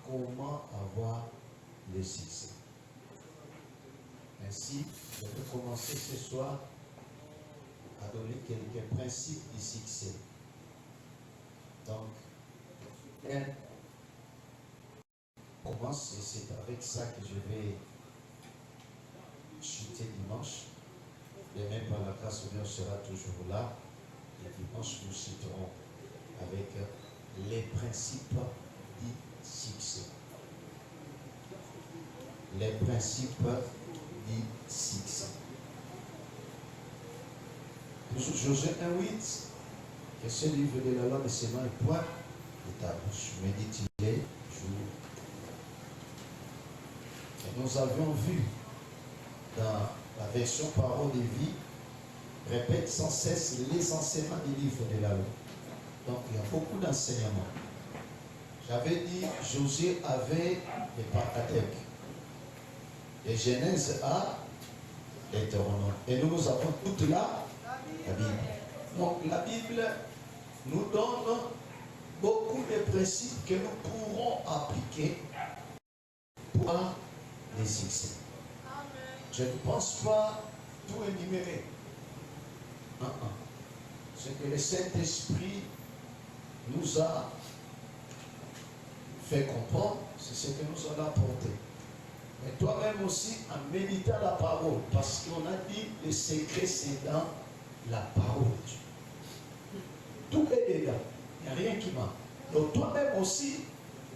comment avoir le succès. Ainsi, je vais commencer ce soir à donner quelques principes du succès. Donc, on commence, et c'est avec ça que je vais chuter dimanche. Et même par la grâce de Dieu, on sera toujours là. Et dimanche, nous chuterons avec les principes du succès. Les principes du succès. Josué 1:8, que ce livre de la loi de ses mains est point de ta bouche. Médite-les jour. Et nous avions vu dans la version parole de vie, répète sans cesse les enseignements du livre de la loi. Donc il y a beaucoup d'enseignements. J'avais dit, Josué avait les Pentateuques, les Genèse à Deutéronome. Et nous avons toute la Bible. Donc la Bible nous donne beaucoup de principes que nous pourrons appliquer pour les succès. Je ne pense pas tout énumérer. Ce que le Saint-Esprit nous a fait comprendre, c'est ce que nous allons apporter. Mais toi-même aussi, en méditant la parole, parce qu'on a dit le secret, c'est dans la parole de Dieu. Tout est dedans. Il n'y a rien qui manque. Donc toi-même aussi,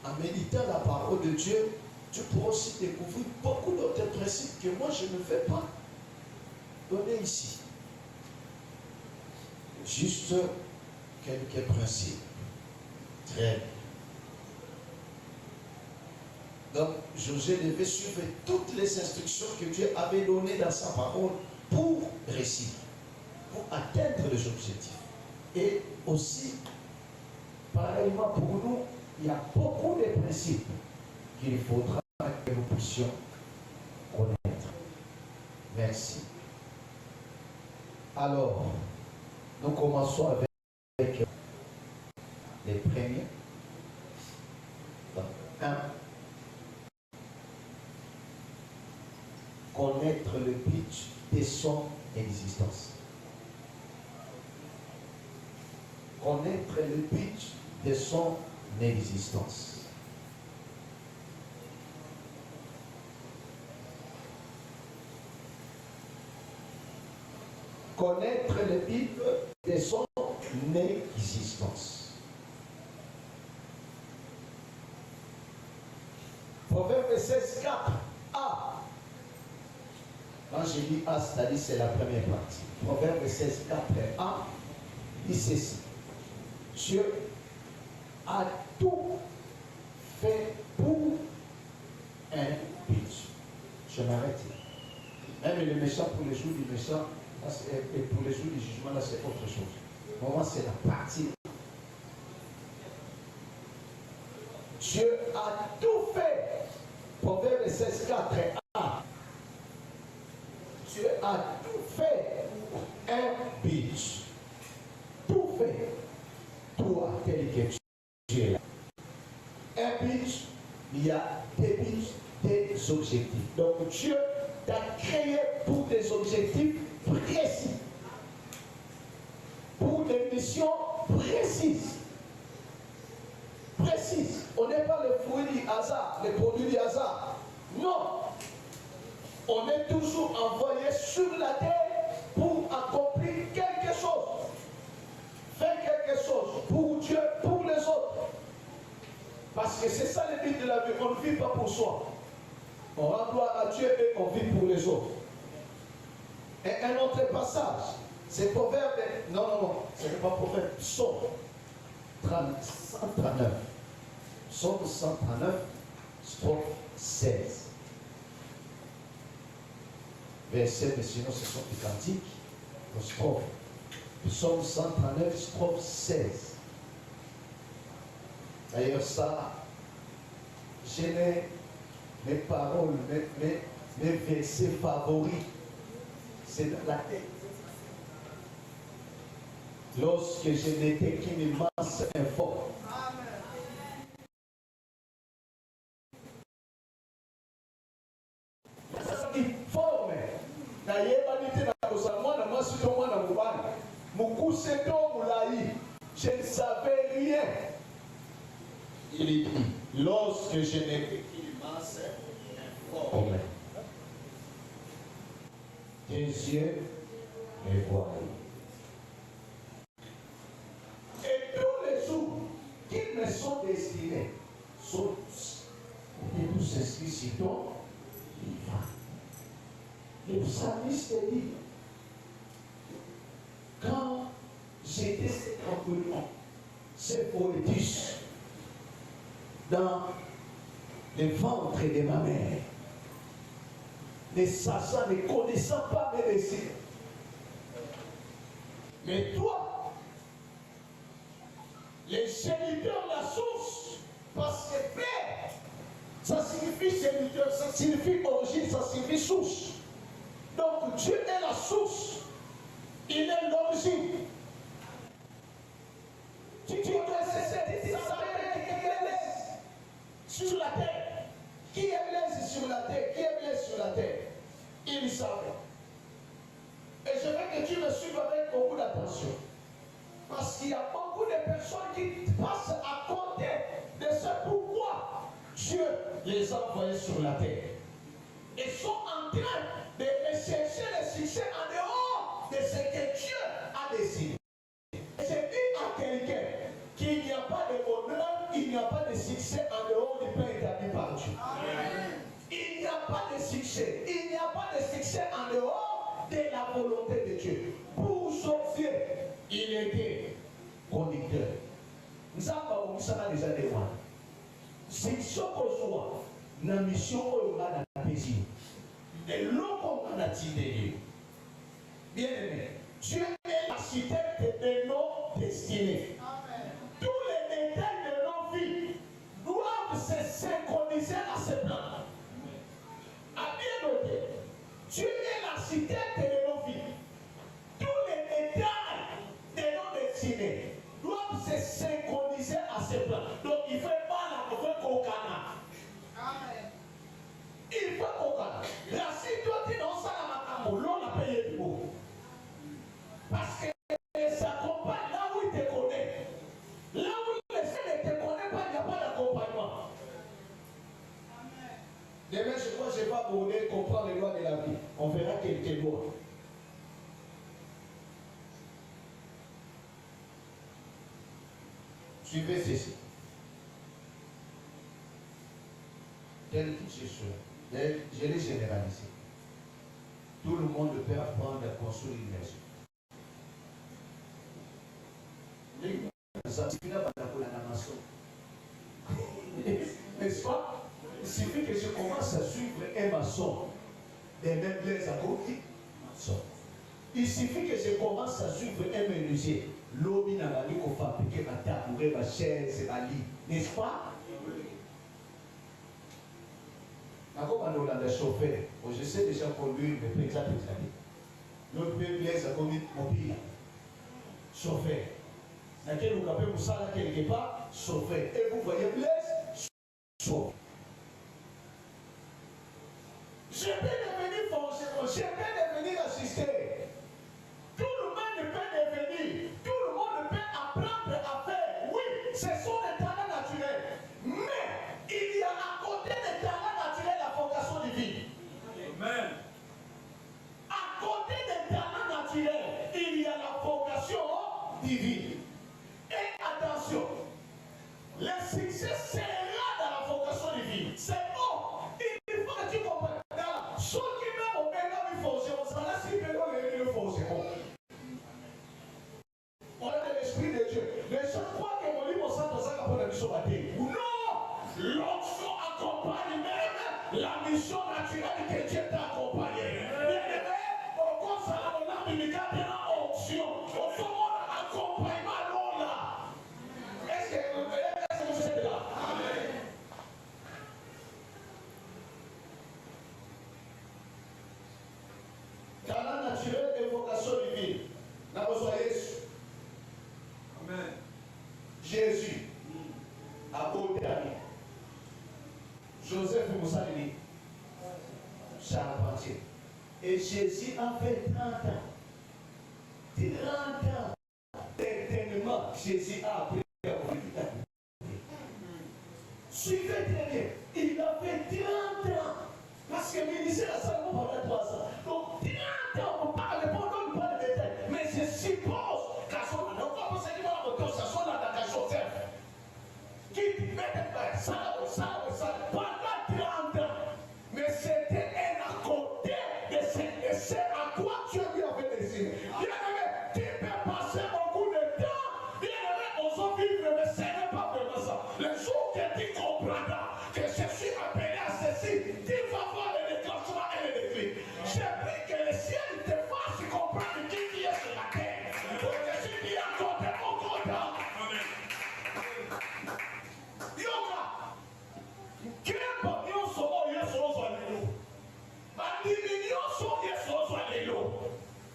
en méditant la parole de Dieu, tu pourras aussi découvrir beaucoup d'autres principes que moi je ne vais pas donner ici. Juste quelques principes. Très bien. Donc, Josué devait suivre toutes les instructions que Dieu avait données dans sa parole pour réussir, pour atteindre les objectifs. Et aussi, pareillement pour nous, il y a beaucoup de principes qu'il faudra que nous puissions connaître. Merci. Alors, nous commençons avec les premiers. Donc, 1. Connaître le but de son existence. Connaître le but de son existence. Connaître le but de son existence. Proverbe 16:4. A. Quand je dis A, c'est-à-dire c'est la première partie. Proverbe 16:4a dit ceci. Dieu a tout fait pour un but. Je m'arrête. Même le méchant pour les jours du méchant, et pour les jours du jugement, là c'est autre chose. Pour moi, c'est la partie. Dieu a tout fait. Proverbe 16:4a. Dieu a tout fait un but. Tout fait. Toi, tel que tu es là. Un but, il y a des buts, des objectifs. Donc Dieu t'a créé pour des objectifs précis. Pour des missions précises. Précises. On n'est pas le fruit du hasard, le produit du hasard. Non. On est toujours envoyé sur la terre pour accomplir quelque chose. Faire quelque chose pour Dieu, pour les autres. Parce que c'est ça le but de la vie. On ne vit pas pour soi. On rend gloire à Dieu et on vit pour les autres. Et un autre passage, c'est Proverbe. Non, ce n'est pas Proverbe. Psaume 139. Psaume 139, strophe 16. Verset, mais sinon ce sont des cantiques. Strophe. Psaume 139, strophe 16. D'ailleurs, ça, j'ai mes paroles, mes versets favoris. C'est dans la tête. Lorsque je n'étais qu'une masse informe, informe. Je ne savais rien. Il dit, lorsque je n'étais qu'il m'informe. Tes yeux me voient. Et tous les jours qui me sont destinés sont tous inscrits sur ton livre. Le psalmiste dit, quand j'étais c'est poétique dans le ventre de ma mère, ne sachant, ne connaissant pas mes désirs. Mais toi, les géniteurs, la source, parce que père, ça signifie géniteur, ça signifie origine, ça signifie source. Donc Dieu est la source, il est l'origine. Tu dois cesser de savoir qui est l'aise sur la terre. Qui est l'aise sur la terre? Qui est l'aise sur la terre? Il savait. Et je veux que tu me suives avec beaucoup d'attention. Parce qu'il y a beaucoup de personnes qui passent à côté de ce pourquoi Dieu les a envoyés sur la terre. Ils sont en train de chercher le succès en dehors de ce que Dieu a décidé. Et je dis à quelqu'un qu'il n'y a pas de bonheur, il n'y a pas de succès en dehors du plan établi par Dieu. Amen. Il n'y a pas de succès. Il n'y a pas de succès en dehors de la volonté de Dieu. Pour sortir, il était conducteur. Nous avons déjà des mois. C'est ce qu'on soit dans la mission qu'on a dans la plaisir. Et l'eau qu'on a tiré. Bien aimé, Dieu est l'architecte de nos destinées. Amen. Tous les détails de nos vies doivent se synchroniser à ce plan. À bien noter, Dieu est l'architecte de nos vies. Tous les détails de nos destinées doivent se synchroniser à ce plan. Donc il ne fait pas la nouvelle Kokana. Amen. Il fait Kokana. La situation dans ça, l'on a payé du mot. Parce que ça accompagne là où il te connaît. Là où le Seigneur ne te connaît pas, il n'y a pas d'accompagnement. Demain, je crois que je ne vais pas abordé comprendre les lois de la vie. On verra quelques lois. Suivez ceci. Tel que c'est sûr. Je l'ai généralisé. Tout le monde peut apprendre à construire une maison. Ça suffit là pour la maçon. N'est-ce pas? Il suffit que je commence à suivre un maçon. Des mêmes blés à côté. Il suffit que je commence à suivre un menuisier. L'homme n'a pas dit qu'on fabrique ma tabouret, ma chaise, ma lit. N'est-ce pas? Chauffeur. Je sais déjà conduire, mais peut-être l'autre blesse à conduire mobile. Chauffeur. Dans quel vous avez pour ça quelque part, chauffeur. Et vous voyez blesse, chauffeur. Je peux devenir fonctionnaire, je peux devenir assistant. Tout le monde peut devenir, tout le monde peut apprendre à faire. Oui, ce sont des talents naturels. Mais il y a à côté des talents naturels la vocation divine. Amen. À côté des talents naturels, il y a la vocation divine. Et attention, le succès sera dans la vocation divine. C'est bon. Il faut que tu comprennes. Ceux qui même au Bénin, il faut se faire. Si Bénin, il faut se faire. On a de l'Esprit de Dieu. Les gens croient que mon livre s'en passe pour la mission bâtie. Non! L'onction accompagne même la mission naturelle que Dieu t'a accompagnée. Bien-aimé, au cours de la monnaie, il y a une onction. Au fond, accompagnement là. Est-ce que vous êtes là? Amen. Talent naturel et vocation divine. N'a pas besoin de Jésus. Amen. Jésus a côté à lui. Joseph Moussalini. charpentier. Et Jésus a fait 30 ans. 30 ans. Éternellement, Jésus a appris à vivre. Suivez très bien. Il a fait 30 ans. Parce que le ministère a seulement pendant 3 ans. Donc 30 ans, on parle, on ne parle de détails. Mais je suppose qu'à son nom, on va se dire à ça soit dans la chose. Qui met ça, pendant 30 ans. Mais c'était un à côté de ce à quoi Dieu lui avait destiné. Bien-aimé, tu peux passer beaucoup de temps. Bien-aimé, on s'en vivre, mais ce n'est pas vraiment ça. Le jour que tu comprendras que je suis appelé à ceci, tu vas voir le déclenchement et le déclic. J'ai pris que le ciel te fasse comprendre qui est sur la terre. Pour que tu dis encore de mon content. Yoga. Kemba nyonso oyo ezozwa lelo. Bandimi nyonso ezozwa lelo.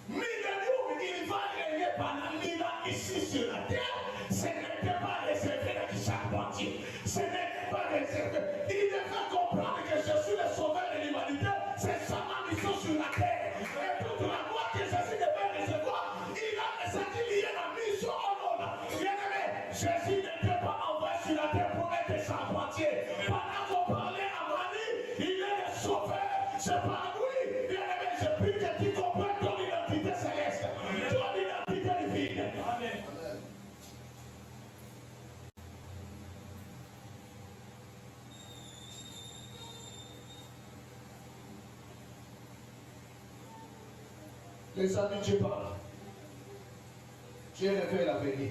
Millennium, il va régner pendant 1000 ans ici sur la terre. Ce n'était pas réservé à qui charpentier. Ce n'était pas réservé. Il devait comprendre que je suis le sauveur de l'humanité. C'est ça ma mission sur la terre. Et toute la gloire que Jésus devait recevoir, il a ressenti lié la mission en homme. Bien-aimé, Jésus n'était pas envoyé sur la terre pour être charpentier. Pendant qu'on parlait à Marie, il est le sauveur. C'est pas lui. Bien-aimé, je prie que tu comprennes ton identité céleste, ton identité divine. Amen. Les amis, Dieu parle. Dieu révèle l'avenir.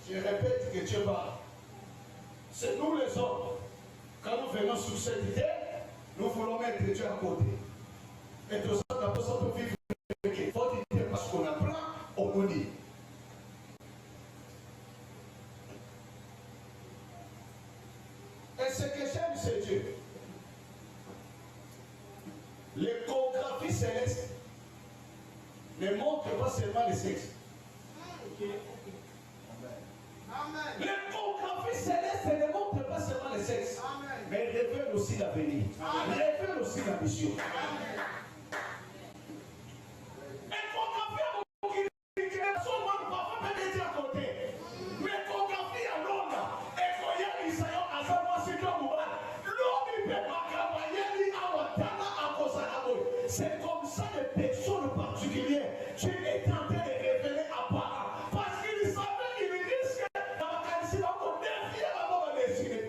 Je répète que Dieu parle. C'est nous les hommes. Quand nous venons sur cette terre, nous voulons mettre Dieu à côté. Et tout ça, d'abord, ça peut vivre avec il faut dire parce qu'on apprend, on nous dit. Et ce que j'aime, c'est Dieu. L'échographie céleste ne montre pas seulement le sexe. L'échographie céleste ne montre pas seulement le sexe, mais révèle aussi l'avenir, révèle aussi la mission. C'est comme ça les personnes particulières. Dieu est en train de révéler à part. Parce qu'il savait qu'il risque dans la qualité de défier la mort destinée.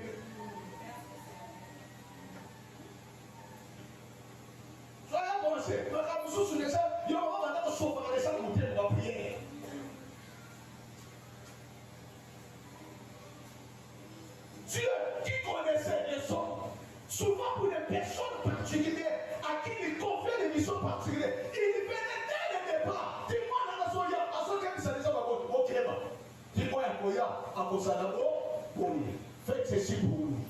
Soyez avancés. Nous sommes sur les gens. Il y a un moment où on sauve les gens pour la prière. Dieu qui connaissait les hommes, souvent pour des personnes particulières à qui il confiait des missions particulières, il venait dès le départ. Dis-moi dans la soya, à ce que ça les a au Kéba. Dis-moi à Koya, à Kosanabo, pour lui. Faites ceci pour nous.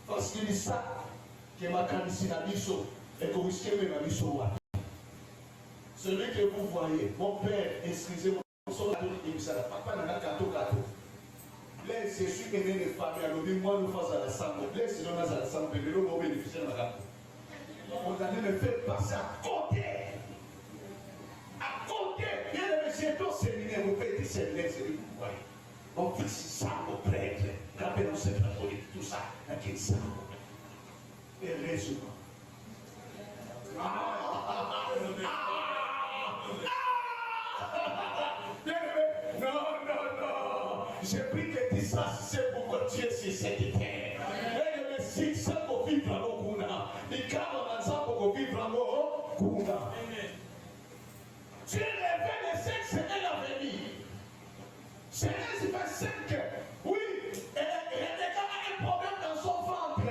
Parce qu'il dit ça, que ma candidature n'a mission et que vous risquez même la mission. Celui que vous voyez, mon père, excusez-moi, son papa n'a pas gâteau. Laisse, je suis aîné de famille, alors dis-moi, nous faisons la sang. Laisse, nous faisons la sang, mais nous allons bénéficier de la gâteau. On allait me faire passer à côté. À côté. Bien aimé, j'ai ton séminaire, vous faites des séminaires, c'est vous voyez. On fait ça au prêtre. Rappelons cette catholique, tout ça. À qui ça? Et résumons. Bien aimé, non. J'ai pris que tu saches c'est pourquoi tu es sur cette terre. Et si ça peut vivre à l'Okuna, il cadre dans ça pour vivre à l'Okuna. Dieu révèle le sexe et l'avenir. Genèse 25, oui, elle a un problème dans son ventre.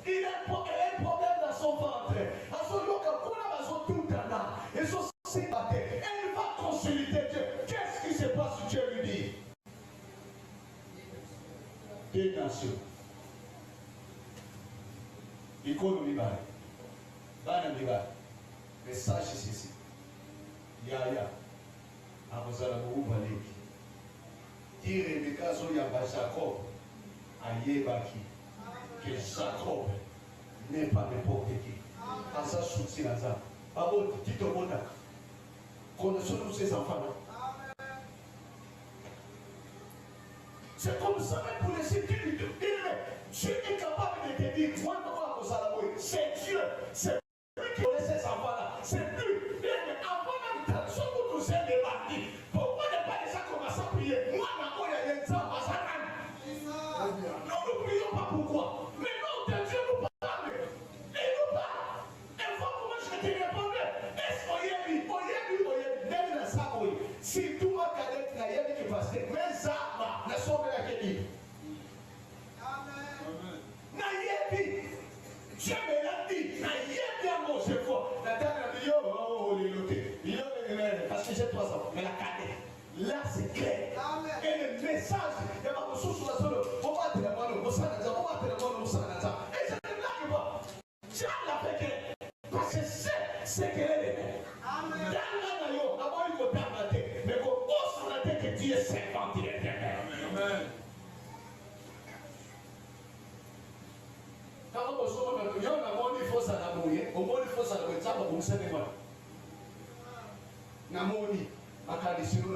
Elle a un problème dans son ventre. À son lieu, quand on a tout le temps, ils sont célibataires. Elle va consulter Dieu. Qu'est-ce qui se passe? Dieu lui dit. Deux nations. Économie bas. Mais sache ceci. Yaya. Abozala Moubaleki. Dire des cas où il y a Jacob. Ayebaki. que Jacob n'est pas n'importe qui. Asa soutien à ça. Abo dit au monde. Connaissons-nous ces enfants-là? C'est comme ça même pour les sécurités. Dieu est capable de te dire, moi, c'est Dieu. C'est lui qui connaît ces enfants-là. C'est lui. Avant même de nous les bandits. Pourquoi ne pas déjà commencer à prier? Moi, il y a des gens à Satan. Nous ne prions pas pourquoi. Mais non, Dieu nous parle. Il nous parle. Et fois comment je te répondais. Est-ce qu'on y est lui? Si tout le monde a dit qu'il y a qui passe, mais ça, la somme de la Kébi. Naïebi. Dieu me l'a dit. Naïebi à mon chef. La dernière vidéo, oh, les lotés. Parce que j'ai 3 ans. Mais la cadette. Là, c'est clair. Et le message, il y a ma ressource sur la zone. On va te la mano, on s'en a dit, on va te la mano, on s'en a dit. Et je ne blague pas. Dieu l'a fait clair. Parce que c'est qu'elle est. Amen. Mais qu'on ose sur la tête que Dieu est servant de l'Éternel. Amen. Quand on se dit, il y a un monde il faut s'adapter. Au monde il faut s'adapter. Ça va vous savez moi. Namoni, akadisino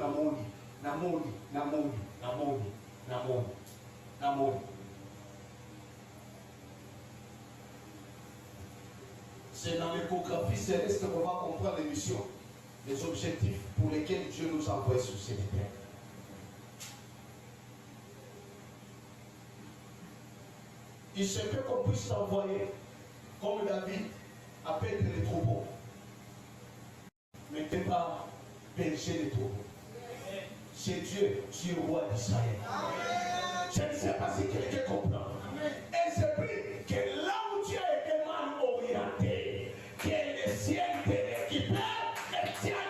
namoni. C'est dans l'échographie céleste qu'on va comprendre les missions, les objectifs pour lesquels Dieu nous a envoyés sur cette terre. Il se peut qu'on puisse t'envoyer, comme David, à perdre les troupeaux. Mais tu n'es pas berger des troupeaux. C'est Dieu, tu es roi d'Israël. Je ne sais pas si quelqu'un comprend. Et c'est pris que là où Dieu est mal orienté, que le ciel te récupère et tient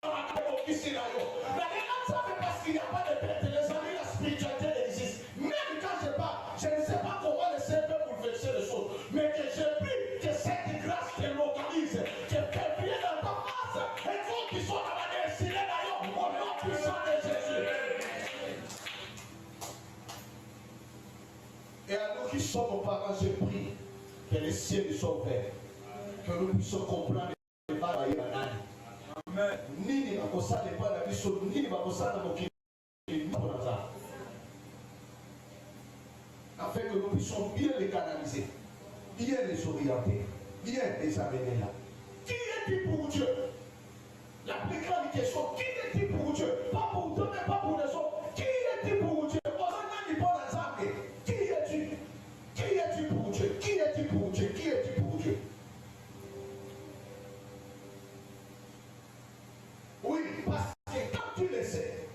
dans la carrière ici là-haut. Mais les gens savent parce qu'il n'y a pas de bête. Les amis, la spiritualité existe. Même quand je parle, je ne sais pas comment le Seigneur peut bouleverser les choses. Mais que je prie que cette grâce te localise, que fait bien dans ta face. Et vous qui sont là-bas, décidez d'ailleurs au nom puissant de Jésus. Et à nous qui sommes parents, je prie que les cieux soient ouverts, que nous puissions comprendre les bagailles banales. Amen. Nini bakosala pas la biso, nini bakosala mokili pour ça. Afin que nous puissions bien les canaliser, bien les orienter, bien les amener là. Qui est-il pour Dieu? La plus grande question, qui est-il pour Dieu? Pas pour toi, mais pas pour les autres. Qui est-il pour Dieu? Qui es-tu? Qui es-tu pour Dieu? Qui es-tu pour Dieu? Qui es-tu pour Dieu? Oui, parce que quand tu le sais,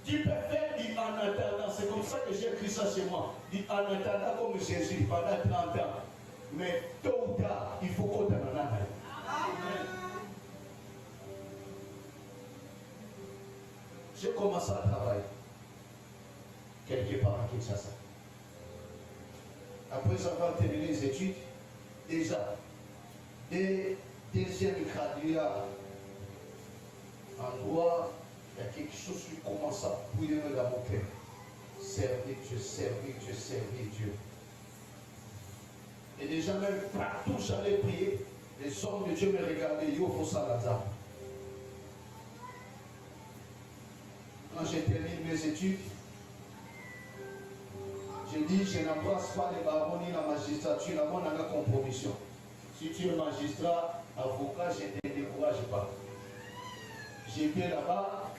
tu peux faire du en attendant. C'est comme ça que j'ai écrit ça chez moi. Du en attendant comme Jésus pendant 30 ans. Mais tôt ou tard, il faut qu'on t'en aille. J'ai commencé à travailler quelque part à Kinshasa. Après avoir terminé les études, déjà, des deuxièmes graduats en droit, il y a quelque chose qui commence à bouillir dans mon cœur. Servir Dieu, servir Dieu, servir Dieu. Et déjà même partout j'allais prier, les hommes de Dieu me regardaient, yo faut ça là. Quand j'ai terminé mes études, j'ai dit, je n'embrasse pas les barons ni la magistrature, la bonne compromission. Si tu es magistrat, avocat, je ne te décourage pas. J'ai bien là-bas,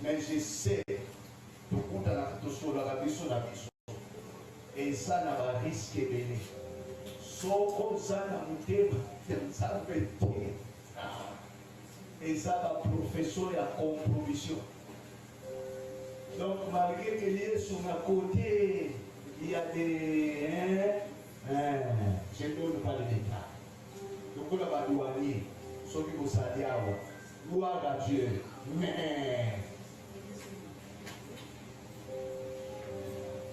mais je sais tout le monde a la biso. Et ça n'a pas risque béni. Soko ça n'a pas et ça va professeur et à compromission. Donc malgré qu'il y ait sur ma côté, il y a des je ne donne pas de détails. Donc on va douanier, ceux qui vont s'allier à gloire à Dieu. Mais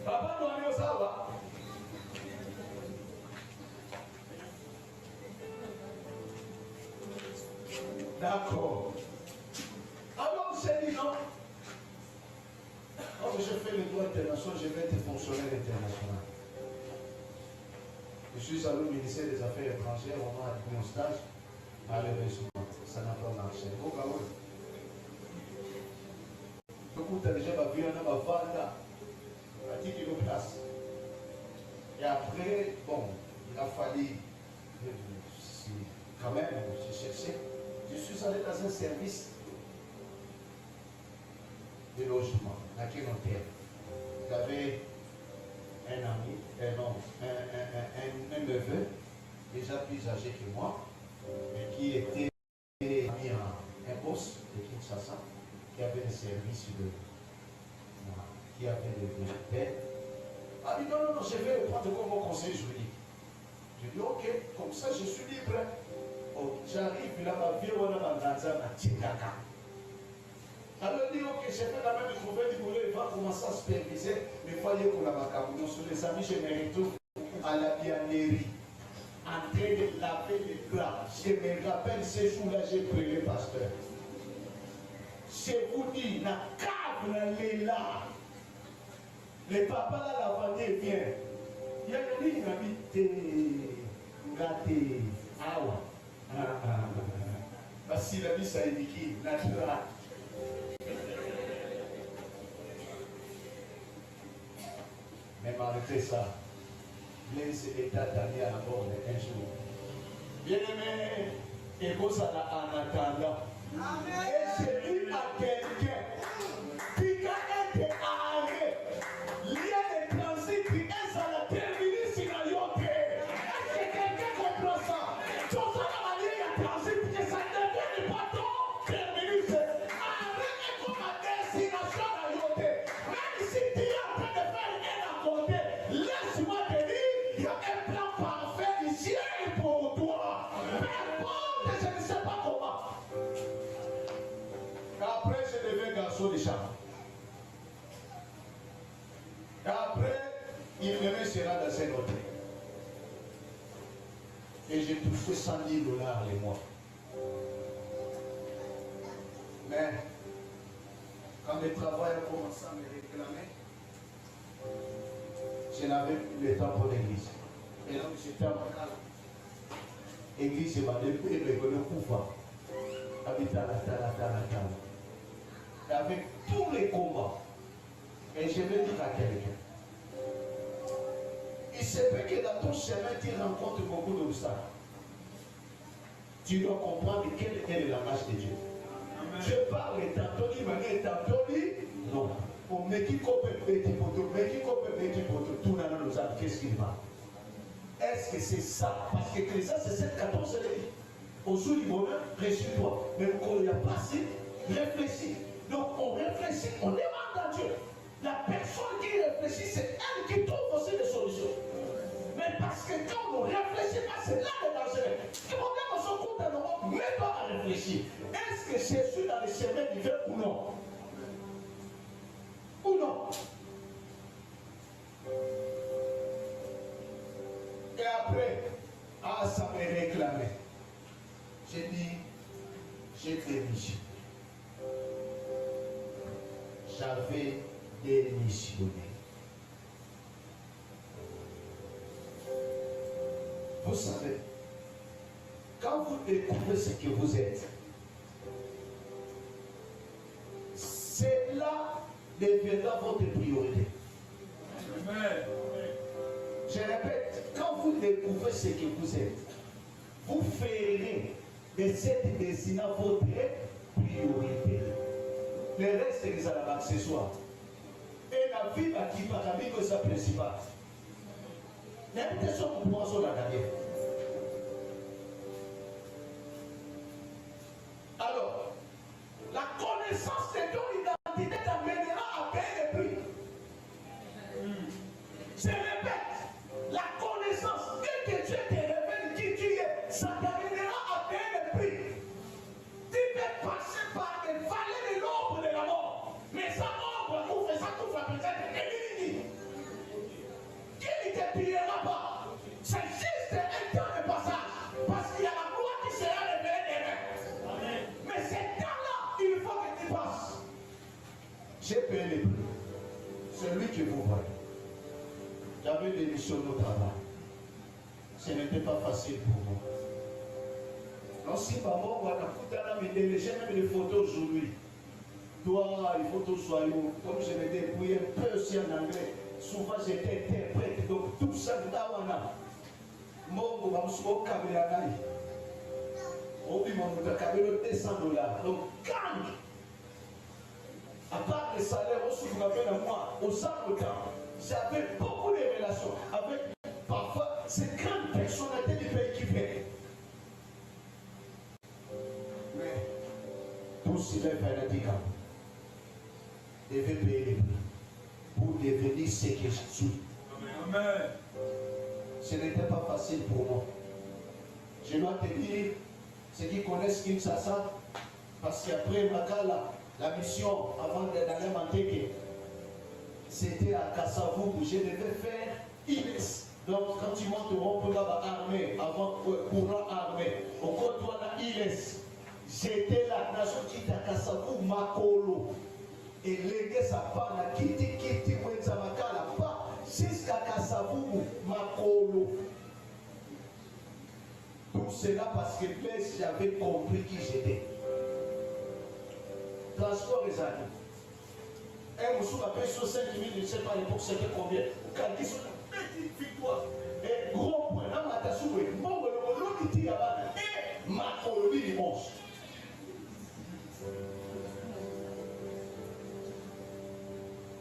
papa douanier au savoir. D'accord. Alors c'est dit non. Quand je fais le droit international, je vais être fonctionnaire international. Je suis allé au ministère des Affaires étrangères, on m'a dit mon stage. Malheureusement, ça n'a pas marché. Au cas où, beaucoup de gens m'ont vu un homme à 10 kg de place. Et après, bon, il a fallu, quand même, je cherchais. Je suis allé dans un service de logement, à Kénontère. J'avais un ami, un neveu, déjà plus âgé que moi, mais qui était mis en un poste de Kinshasa, qui avait des services qui avait des paix. Ah, il dit non, je vais le prendre comme mon conseil juridique. Je dis ok, comme ça je suis libre. Oh, j'arrive là, ma vie, on a ma Tchikaka. Alors il dit ok, j'ai fait la même trouver du boulot, il va commencer à superviser. Mais il fallait qu'on a ma camion sur les amis, je me retrouve à la biennerie, en train de laver les bras. Je me rappelle ces jours-là, j'ai prié le pasteur. Je vous dis, la cave, elle est là. Le papa là, la famille vient. Il y a une ligne qui habite gâté. Parce qu'il a mis ça indiqué, naturel. Mais malgré ça, Blaise est allé à la mort un jour. Bien aimé, et que ça en attendant. Et j'ai dit à quelqu'un qui a été arrêté, lien de transit, qui est à la terminus sur la yoke. Est-ce que quelqu'un comprend ça? Tout ça dans la ligne de transit, que ça devient pas ton terminus. Arrête est comme ma destination à yoke. Même si tu es en train de faire un à côté, laisse-moi te dire, il y a un plan parfait du ciel pour toi. Peu importe, je ne sais pas comment. Après, je deviens garçon de chambre. Après, il me sera dans un hôtel. Et j'ai touché 100 000 $ les mois. Mais, quand le travail a commencé à me réclamer, je n'avais plus le temps pour l'église. Et donc, j'étais à Makala. L'église, je m'avais pris le Koufa. Habitant la Tala. Avec tous les combats. Et je vais dire à quelqu'un. Il se peut que dans ton chemin, tu rencontres beaucoup d'obstacles. Tu dois comprendre quel est le langage de Dieu. Je parle tantôt, il m'a dit tantôt, non. On met qui coupe petit poteau, tout n'a nous a qu'est-ce qu'il va. Est-ce que c'est ça? Parce que Ecclésiaste, c'est 7-14, c'est dit. Au jour du bonheur, réjouis-toi. Mais quand il n'y a pas si, réfléchis. Donc on réfléchit, on demande à Dieu. La personne qui réfléchit, c'est elle qui trouve aussi des solutions. Mais parce que quand on ne réfléchit pas, c'est là le danger. Si on regarde son compte en Europe, mets-toi à réfléchir. Est-ce que Jésus dans les chemins divins ou non? Ou non? Et après, ça me réclamait. J'ai dit, j'ai démissionné. J'avais démissionné. Vous savez, quand vous découvrez ce que vous êtes, c'est là deviendra votre priorité. Amen. Je répète, quand vous découvrez ce que vous êtes, vous ferez de cette destinée votre priorité. Le reste c'est un accessoire. Et la vie qui va caminer que ça principal. N'importe quoi pour poisson la carrière. Alors, la connaissance de ton identité t'amènera à payer le prix. Je répète, la connaissance, dès que Dieu te révèle qui tu es, ça t'amènera à payer le prix. Tu peux passer par les vallées de l'ombre de la mort. Mais ça ombre, on fait ça, tout va peut-être éliminer. Qui ne te pillera pas. C'est juste un temps de passage. Parce qu'il y a la gloire qui sera révélée demain. Mais ce temps-là, il faut que tu passes. J'ai payé le prix. Celui que vous voyez. J'avais démissionné au travail. Ce n'était pas facile pour moi. Non, si maman, on a mais j'ai même des photos aujourd'hui. Toi, il faut que tu sois comme je me débrouille un peu aussi en anglais. Souvent, j'étais interprète. Donc, tout ça, Mongo, je suis au Cameroun. Obi, mon Cameroun, $200. Donc, gang! À part les salaires, on se rappelle à moi, au sein de temps, j'avais beaucoup de relations avec parfois ces grandes personnalités du pays qui viennent. Mais tout cela est fanatique. Devait payer les prix pour devenir ce que je suis. Amen. Ce n'était pas facile pour moi. Je dois te dire, ceux qui connaissent Kinshasa, parce qu'après Makala, la mission avant d'aller à Manteke, c'était à Kassavou où je devais faire INES. Donc quand tu montes au rond armé, avant courant armé, au côté de INES, j'étais là, nation qui à Kassavou, Makolo. Et légué sa part à Kiti, Makala, pas jusqu'à Kassavou, Makolo. Tout cela parce que j'avais compris qui j'étais. Transport les années. Un moussou appelle sur 5 000, je ne sais pas à l'époque c'était combien. Quand ils sont une petite victoire. Et gros point, là, ma tassou, bon, le qui tire là-bas, et ma colonie dimanche.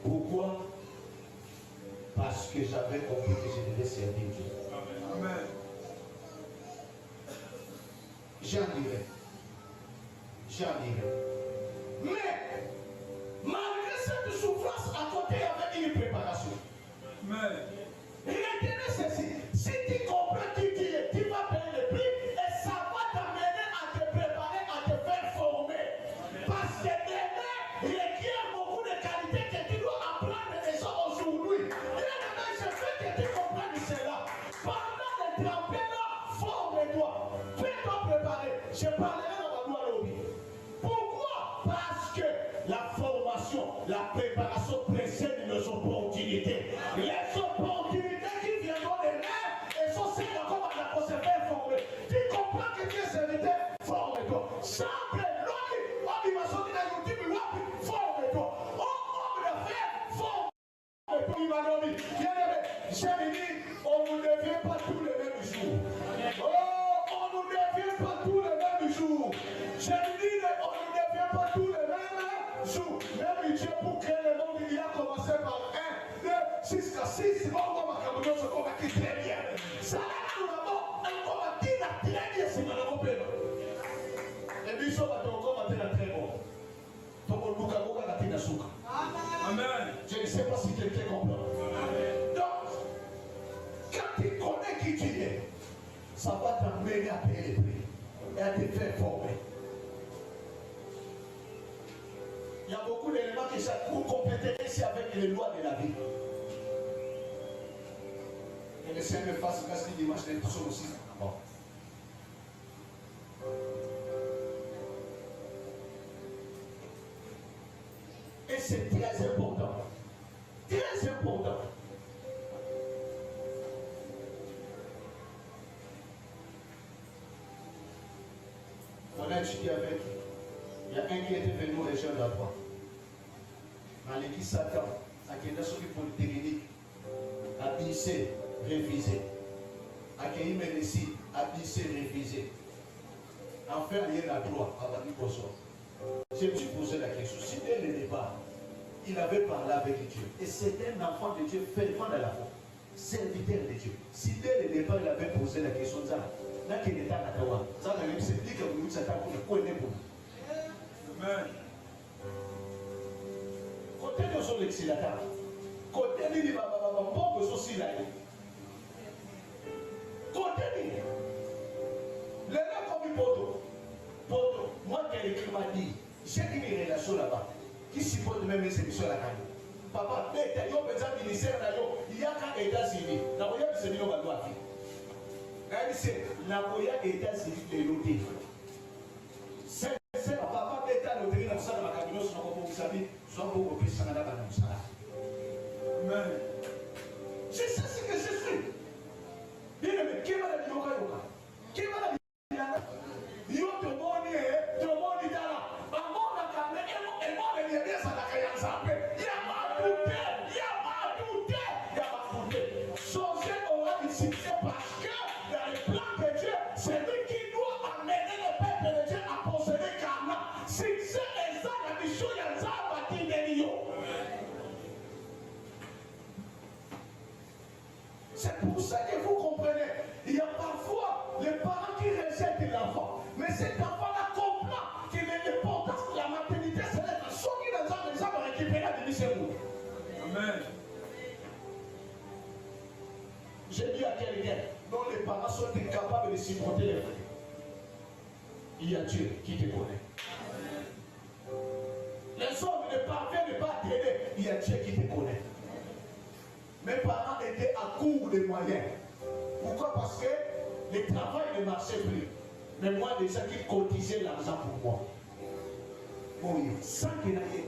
Pourquoi? Parce que j'avais compris que je devais servir Dieu. Amen. J'en dirai. Mais, malgré cette souffrance, à côté, il y avait une préparation. Mais, retenez ceci. Si tu comprends qui tu es, tu vas payer le prix et ça va t'amener à te préparer, à te faire former. Parce que demain, il requiert beaucoup de qualités que tu dois apprendre déjà aujourd'hui. Bien, je veux que tu comprennes cela. Pendant le tremplin-là, forme-toi. Fais-toi préparer. Je parlerai dans ma gloire au milieu. Pourquoi? Parce que la formation, la préparation précède nos opportunités. Les opportunités qui viendront de l'air, elles sont celles encore à la conserver formée. Tu comprends que tu es serviteur? Forme-toi. Simple, l'homme, il m'a sorti dans YouTube, forme-toi. Homme d'affaires, forme-toi. Il m'a dit, j'ai dit, on ne devient pas tous les mêmes jours. Oh, on ne devient pas tous les mêmes jours. J'ai dit, on ne devient pas tous les mêmes jours. Même Dieu, pour créer le monde, il a commencé par 1, 2, jusqu'à 6. On va m'accompagner ce qu'on va qui très bien. Ça là, nous avons encore dit la très bien, c'est dans le pays. Et puis, ça va encore mater la très bon. Donc, on va encore la tina souka. Amen. Je ne sais pas si quelqu'un comprend. Donc, quand tu connais qui tu es, ça va t'amener à payer les prix et à te faire former. Il y a beaucoup d'éléments qui sont pour compléter ici avec les lois de la vie. Et le Seigneur me fasse grâce que dimanche, les personnes aussi. Bon. Et c'est très important. Très important. On a étudié avec. Il y a un qui était venu aux régions d'Adroit. Dans l'église Satan, à Kédasson Polytechnique, à Bissé, révisé. À Kéhi Ménessi, à Bissé, révisé. Enfin, il y a droit à Bani Bosso. Je me suis posé la question. Si dès le départ, il avait parlé avec Dieu, et c'était un enfant de Dieu, fervent dans la foi, serviteur de Dieu. Si dès le départ, il avait posé la question, ça n'a qu'un état à Kawa. Ça n'a même dit que vous Satan pour le point pour nous. Amen. Côté de son exilateur, côté de l'Ibaba, aussi là. Côté de l'élève comme Poto, moi, quelqu'un m'a dit, j'ai une relation là-bas, qui supporte même mes émissions à la cagne. Papa, il y a un ministère, il y a qu'un États-Unis, il y a un séminaire qui doit faire. Il dit, il y a un États-Unis de l'autre. C'est papa beta loterie na musala makabino sona ko musabi so ko pesa na bana musala. Amen. C'est ça ce que je suis. Bien mais qui va C'est pour ça que vous comprenez. Il y a parfois les parents qui rejettent l'enfant. Mais cet enfant-là comprend que l'importance de la maternité, c'est d'être sorti dans les gens pour récupérer la demi-seconde. Amen. J'ai dit à quelqu'un dont les parents sont incapables de supporter les frères. Il y a Dieu qui te connaît. Les hommes ne parviennent pas à t'aider. Il y a Dieu qui te connaît. Mes parents étaient à court de moyens. Pourquoi? Parce que le travail ne marchait plus. Mais moi, déjà qui cotisais l'argent pour moi. Oui, sans qu'il n'aille.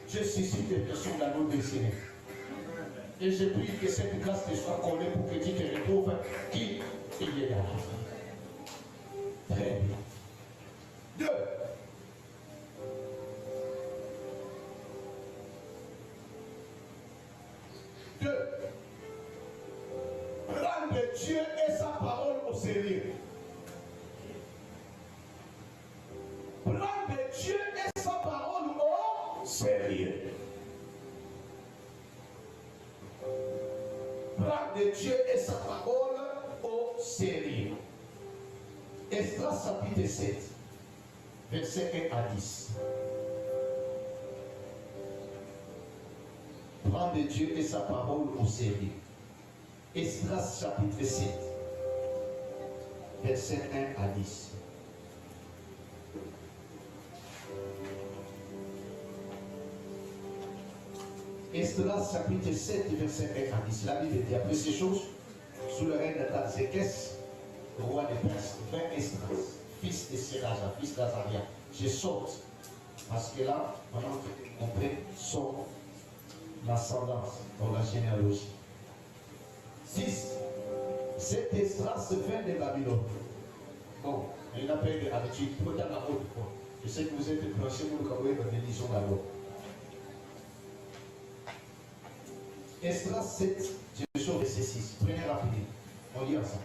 Je suscite des personnes dans notre destinée. Et je prie que cette grâce te soit collée pour que tu te retrouves qui il est là. Très bien. 2. Prendre Dieu et sa parole au sérieux. Prendre Dieu et sa parole au sérieux. Prendre Dieu et sa parole au sérieux. Esdras chapitre 7, verset 1 à 10. Prendre Dieu et sa parole au sérieux. Esdras chapitre 7, verset 1 à 10. Esdras chapitre 7, verset 1 à 10. La Bible dit après ces choses, sous le règne d'Artaxerxès, roi de Perse, vint Esdras, fils de Séraja, fils d'Azaria. Je saute, parce que là, maintenant que vous comprenez son ascendance dans la généalogie. 6. Cet Esdras vint de Babylone. Bon, il n'a pas eu d'habitude. Je sais que vous êtes branchés pour le Kaboé, mais lisons d'abord. Esdras 7, je sors verset 6. Prenez rapidement. On lit ensemble.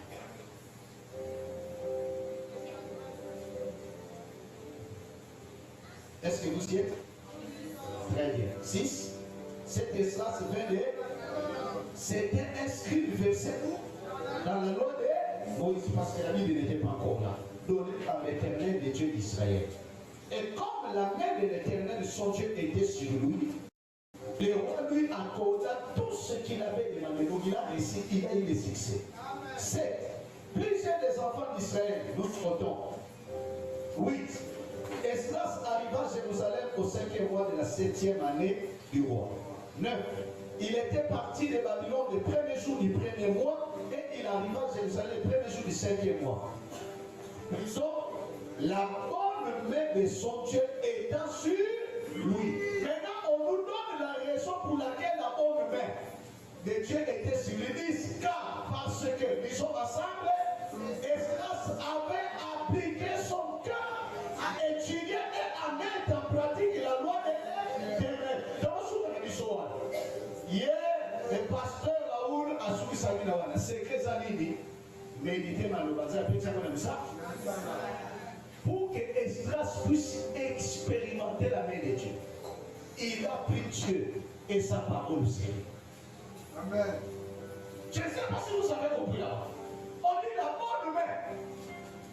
Est-ce que vous y êtes? Très bien. 6. Cet Esdras vint de... C'était inscrit du verset dans la loi de Moïse, parce que la Bible n'était pas encore là. Donné par l'Éternel des dieux d'Israël. Et comme la main de l'Éternel, son Dieu, était sur lui, le roi lui accorda tout ce qu'il avait demandé. Donc il a réussi, il a eu des succès. 7. Plusieurs des enfants d'Israël, nous comptons. 8. Esdras arriva à Jérusalem au 5e mois de la 7e année du roi. 9. Il était parti de Babylone le premier jour du premier mois et il arriva à Jérusalem le premier jour du 5e mois. Disons, la bonne main de son Dieu étant sur lui. Maintenant, on nous donne la raison pour laquelle la bonne main de Dieu était sur lui. 10. Car, parce que, disons ensemble, Esdras avait appliqué son cœur à étudier et à mettre en pratique la loi de l'Éternel. Dans ce disons, hier, le pasteur Raoul a suivi sa vie là-bas. C'est que ça dit, méditer dans le bazar, puis ça comme ça. Pour que Esdras puisse expérimenter la main de Dieu, il a pris Dieu et sa parole au sérieux. Amen. Je ne sais pas si vous avez compris là. On dit la bonne main.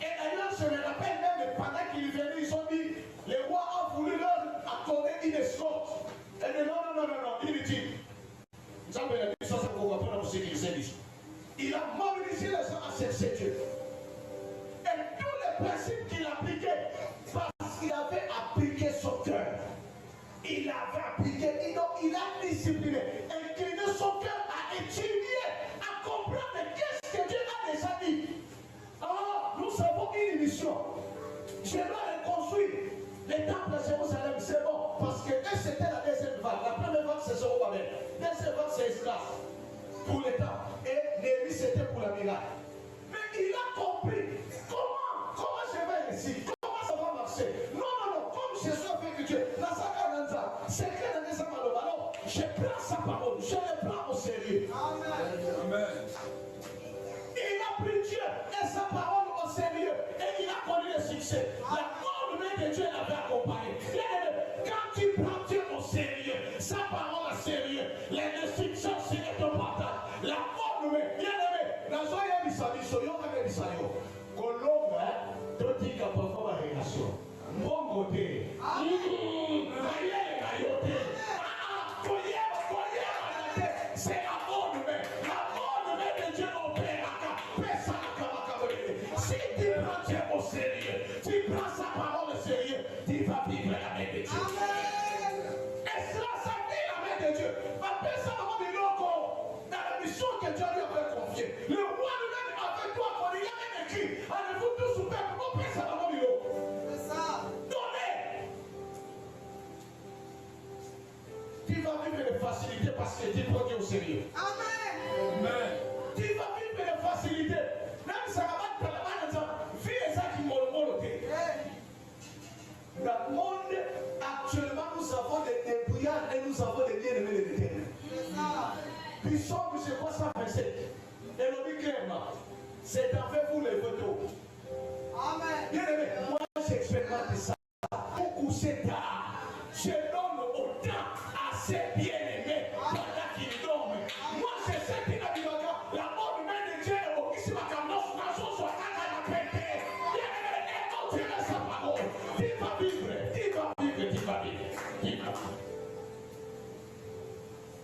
Et d'ailleurs, je me rappelle même pendant qu'ils venaient, ils ont dit, le roi a voulu leur accorder une escorte. Et dit non, il dit, il a mobilisé les gens à chercher Dieu. Et tous les principes qu'il appliquait, parce qu'il avait appliqué son cœur, il avait appliqué, il a discipliné, incliné son cœur à étudier, à comprendre qu'est-ce que Dieu a déjà dit. Alors, nous avons une mission. Je dois reconstruire le temple à Jérusalem, c'est bon, parce que c'était la deuxième vague. La première vague, c'est Zorobabel. La deuxième vague, c'est Esdras. Pour le temps. Et Néhémie, c'était pour la miracle. Mais il a compris comment je vais réussir, comment ça va marcher. Non, comme je suis avec Dieu, c'est que dans les alors je prends sa parole, je le prends au sérieux. Amen. Il a pris Dieu et sa parole au sérieux et il a connu le succès. La bonne main de Dieu l'avait accompagné. Quand tu prends Dieu au sérieux, sa parole au sérieux, les restrictions seraient ton partage. La c'est la bonne main. La bonne main de Dieu opère. Si tu prends Dieu au sérieux, tu prends sa parole au sérieux, tu vas vivre la main de Dieu. Et cela, ça dit la main de Dieu. Appelle ça dans le loco, dans la mission que Dieu lui avait confiée. Le roi lui-même avec toi, quand il a même écrit, allez-vous tous au peuple, on pèse ça dans le loco. C'est ça. Donnez. Tu vas vivre de facilité parce que tu prends Dieu au sérieux. Amen. Amen. Tu vas vivre de facilité. Même ça va pas la main de vie et ça qui m'ont monté. Dans le monde, actuellement, nous avons des brouillards et nous avons des bien-aimés de l'éternel. Puis somme, c'est quoi ça, verset? Et le clairement, c'est en fait vous les photos. Amen. Bien-aimé, moi j'expérimente ça. Beaucoup c'est tard. Je donne autant à ces bien-aimés pendant qu'ils dorment. Moi je sais que la bonne main de Dieu est au ici ma caméra, la chose soit à la pété. Bien-aimé, écoutez sa parole. Tu vas vivre, tu vas vivre, tu vas vivre.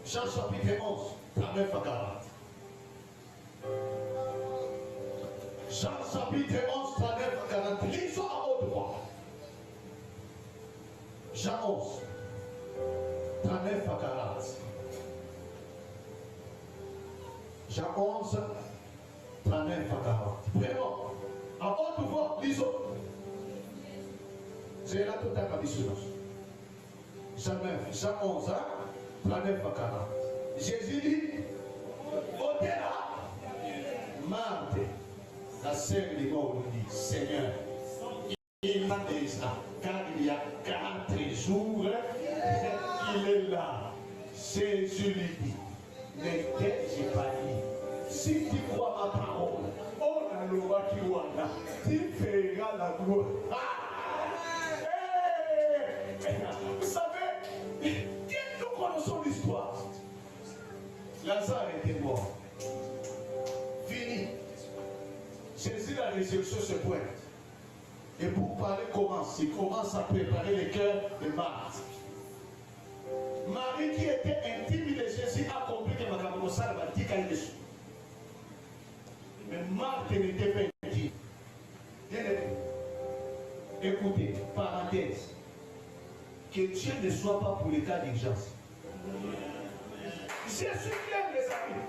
Jean chapitre 11, 39 à 40. Jean chapitre 11, 39 à 40. Lisons à haute voix. Jean 11, 39 à 40. Jean 11, 39 à 40. Vraiment, à haute voix, lisons. C'est là tout à fait différent. Jean 11, 39 à 40. Jésus dit, ôtez-la. Marthe, la sœur de mort, lui dit, Seigneur, il m'a dit ça, car il y a 4 jours qu'il est là. Jésus lui dit, ne t'ai-je pas dit, si tu crois ma parole, on a le roi qui là, tu feras la gloire. Vous savez, nous connaissons l'histoire. Lazare était mort. Fini. Jésus, la résurrection se pointe. Et pour parler commence. Il commence à préparer le cœur de Marthe. Marie qui était intime de Jésus a compris que Madame Salva dit qu'elle est dessus. Mais Marthe n'était pas intime. Bien aimé. Écoutez, parenthèse. Que Dieu ne soit pas pour les cas d'urgence. Je suis clair, les amis.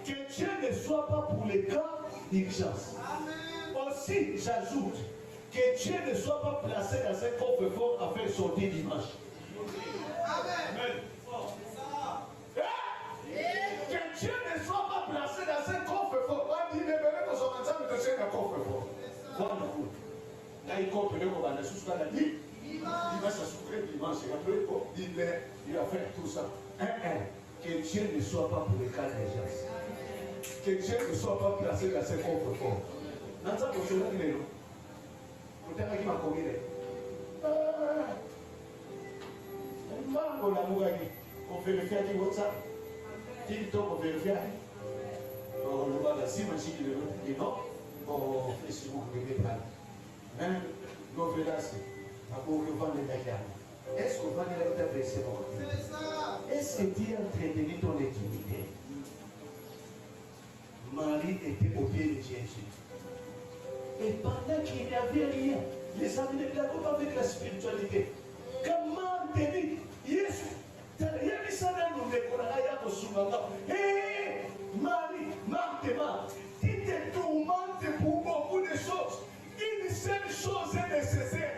Que Dieu ne soit pas pour les cas d'urgence. Aussi, j'ajoute que Dieu ne soit pas placé dans un coffre-fort à faire sortir dimanche. Amen. Que Dieu ne soit pas placé dans un coffre-fort. On dit, mais venez dans son ensemble de un coffre-fort. Voilà. Là, il compte le combat de sous la vie. Il va s'assouper dimanche. Il va faire tout ça. Que Dieu ne soit pas pour les cas d'urgence. Que Dieu ne soit pas placé dans ce coffre-fort. Dans ça, vous savez, il est là. Vous savez qui m'a commis là. On a mouru. On fait le faire qui WhatsApp. TikTok, on fait le faire. On le voit dans 6 machines qui le dit non. On fait sur vous, vous mettez là. Même l'offrance. Est-ce qu'on va dire ta blessure? Est-ce que tu as entretenu ton intimité? Marie était au pied de Jésus. Et pendant qu'il n'y avait rien, les amis ne l'avaient pas avec la spiritualité. Comment te dit, Jésus, tu n'as rien dit ça dans nous, mais qu'on a rien pour souvent. Hé, Marie, Marthe, tu te tourmentes pour beaucoup de choses. Une seule chose est nécessaire.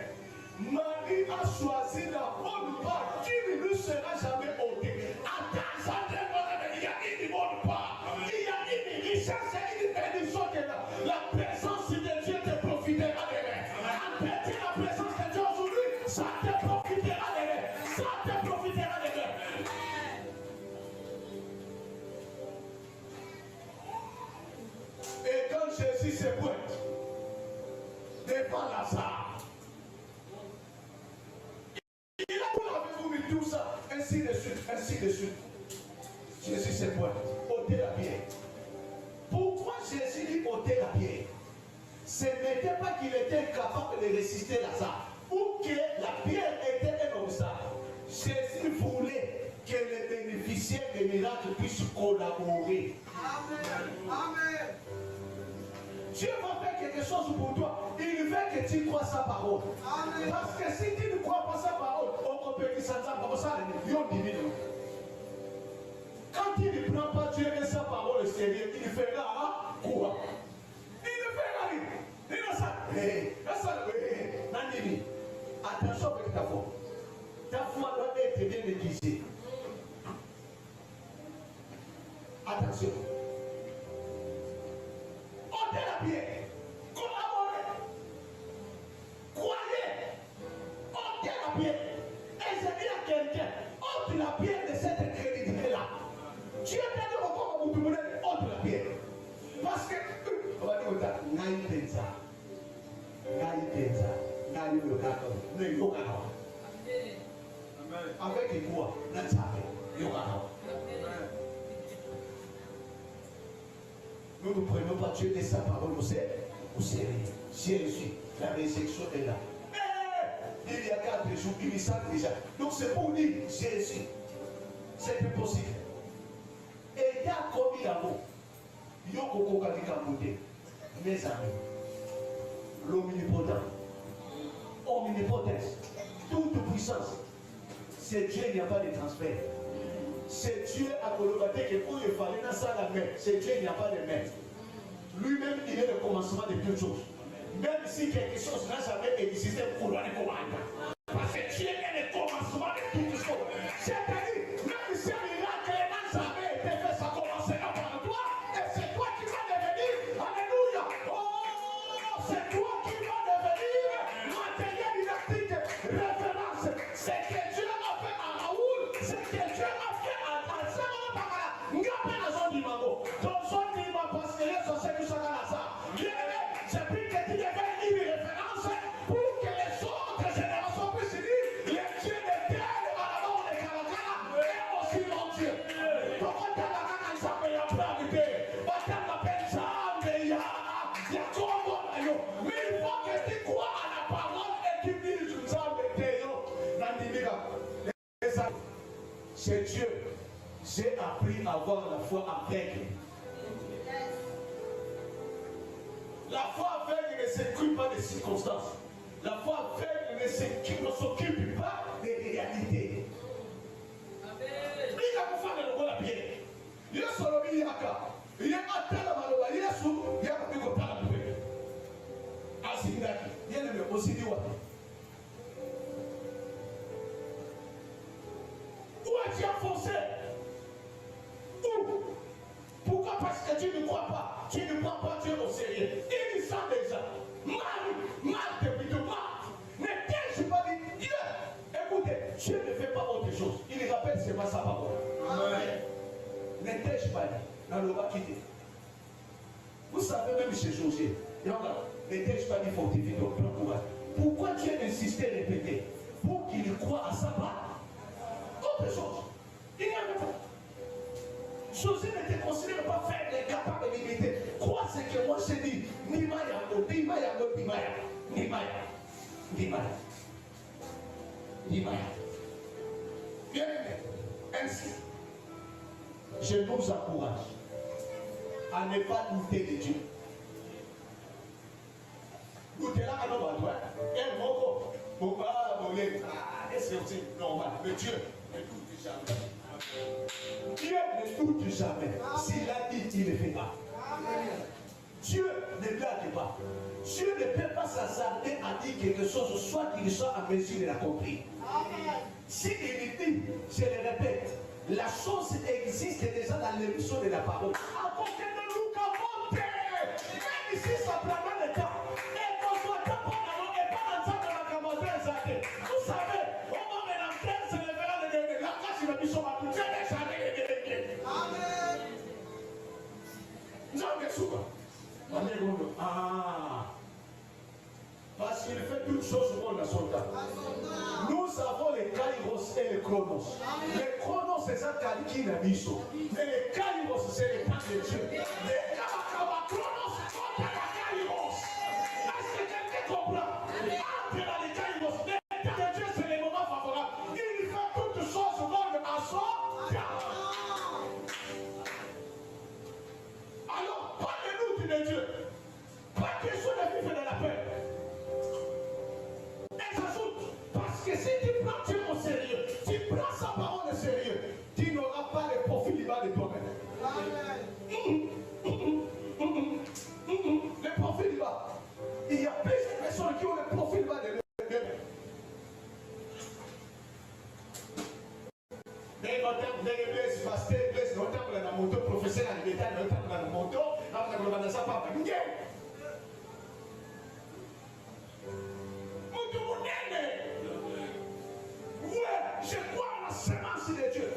Marie a choisi la bonne part qui ne lui sera jamais ôtée. Attends, il y a une bonne part. Il y a une richesse et une bénédiction qui est là. La présence de Dieu te profitera de l'air. Appelle la présence de Dieu aujourd'hui, ça te profitera de l'air. Ça te profitera de l'air. Et quand Jésus se pointe devant Lazare, tout ça, ainsi de suite, ainsi de suite. Jésus se pointe, ôtez la pierre. Pourquoi Jésus dit ôtez la pierre? Ce n'était pas qu'il était capable de résister Lazare, ou que la pierre était un obstacle. Jésus voulait que les bénéficiaires des miracles puissent collaborer. Amen. Dieu va faire quelque chose pour toi. Il veut que tu crois sa parole. Amen. Parce que si tu ne crois pas sa parole, on peut dire ça comme ça, quand il ne prend pas Dieu et sa parole au sérieux, il fera quoi? Il ne fera rien. Il ne ça. Attention avec ta foi. Ta foi doit être bien aiguisée. Attention. Ôtez la pierre. Collaborez. Croyez. Ôtez la pierre. Et je dis à quelqu'un, ôte la pierre de cette crédibilité-là. Tu es tenu au corps où tu voulais ôte la pierre. Parce que, on va dire, avec quoi? Nous ne prenons pas Dieu de sa parole au sérieux. Jésus, la résurrection est là. Il y a 4 jours, il y a déjà. Donc c'est pour dire Jésus. C'est impossible. Et il y a commis l'amour. Yoko Kakamouté. Mes amis. L'omnipotent. Omnipotence. Toute puissance. C'est Dieu, il n'y a pas de transfert. C'est Dieu à Colobaté que pour il fallait dans ça la main. C'est Dieu, il n'y a pas de main. Lui-même, il est le commencement de toutes choses. Même si quelque chose n'a jamais existé pour lui, il commande. Parce que Dieu est le commencement de toutes choses. C'est-à-dire, même si un miracle n'a jamais été fait, ça commencera par toi. Et c'est toi qui vas devenir. Alléluia. Oh, c'est toi qui vas devenir matériel didactique, référence. C'est que Dieu a fait à Raoul. C'est que Dieu a fait à Samuel Bakala. Ngapé na zone du Mango. Dans zone du Mango, parce que les sociétés du Sakalasa. C'est plus que tu deviens une référence pour que les autres générations puissent dire les dieux de terre à la mort de Kalakala et aussi mon Dieu. Donc on t'a la canne ensemble et on peut habiter. On t'a la peine ensemble et il y a trop bon maillot. Mais il faut que tu crois à la parole et tu dises ensemble et Théo. Nandimiga. C'est Dieu. J'ai appris à avoir la foi aveugle. La foi aveugle ne s'occupe pas des circonstances. La foi aveugle ne s'occupe pas des réalités. Il a pour faire le la pierre. Il a solo yaka. Il a atteint la maloba. Il a sous. Il a pu compter la poubelle. Asidaki. Il a le aussi dit wapi. Où as-tu enfoncé? Où? Pourquoi? Parce que tu ne crois pas. Tu ne prends pas Dieu au sérieux. Il sent déjà. Mal depuis de moi. Ne t'ai-je pas dit Dieu? Écoutez, Dieu ne fait pas autre chose. Il rappelle seulement sa parole. Ne t'ai-je pas dit? Dans le bas quitter. Vous savez même chez José. Ne t'ai-je pas dit fortifie ton plan courage. Pourquoi Dieu insistait à répéter? Pour qu'il croie à sa parole. Autre chose. Il n'y avait pas. José ne te considère pas faible, capable de limiter. Crois ce que moi je dis. Nimaya. Bien aimé, ainsi, je nous encourage à ne pas douter de Dieu. Douter là, à nos besoins. Et Moko, c'est normal. Mais Dieu ne doute jamais. Dieu ne doute jamais. S'il a dit, il ne fait pas. Dieu ne blague pas. Dieu ne peut pas s'hasarder à dire quelque chose, soit qu'il soit en mesure de l'accomplir. S'il dit, je le répète, la chose existe déjà dans l'émission de la parole. À côté de nous, qu'avons même ici, ça prendra le temps. Et qu'on soit pas pour nous, et pas dans ça de la camouflage. Vous savez, au moment de l'antenne, c'est le verre de la classe de la mission à tout. Je n'ai jamais été. Amen. Nous avons souvent. Parce qu'il fait toutes choses au monde à son temps. Nous avons les kairos et les chronos. Les chronos, c'est ça qui n'a mis ça. Mais les kairos, c'est le temps de Dieu. Les chronos, c'est la kairos. Est-ce que quelqu'un comprend? Entre les kairos, le temps de Dieu, c'est les moments favorables. Il fait toutes choses au monde à son temps. de Dieu. Pas question de vivre dans la peur. Et j'ajoute, parce que si tu prends Dieu au sérieux, tu prends sa parole au sérieux, tu n'auras pas le profil de toi-même. Le profil bas. Il y a plusieurs personnes qui ont le profil bas de l'eux-mêmes. Mais notamment dans l'église, pasteur, l'église, notamment dans la moto, professeur à l'État, notamment dans la moto, dans sa papa. Ouais, je crois en la sémence de Dieu.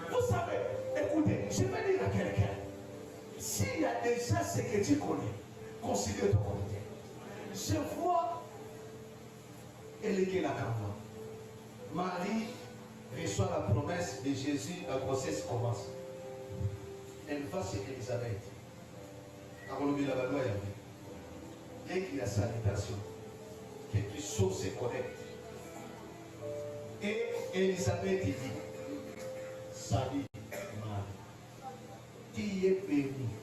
Vous savez, écoutez, je vais dire à quelqu'un, s'il y a déjà ce que tu connais, considère ton comité. Je vois, elle est là quand Marie reçoit la promesse de Jésus, la grossesse commence. Elle va chez Elisabeth. Avant le la loi, dès qu'il y a salutation, quelque chose se connecte. Et Elisabeth dit, salut Marie, qui est bénie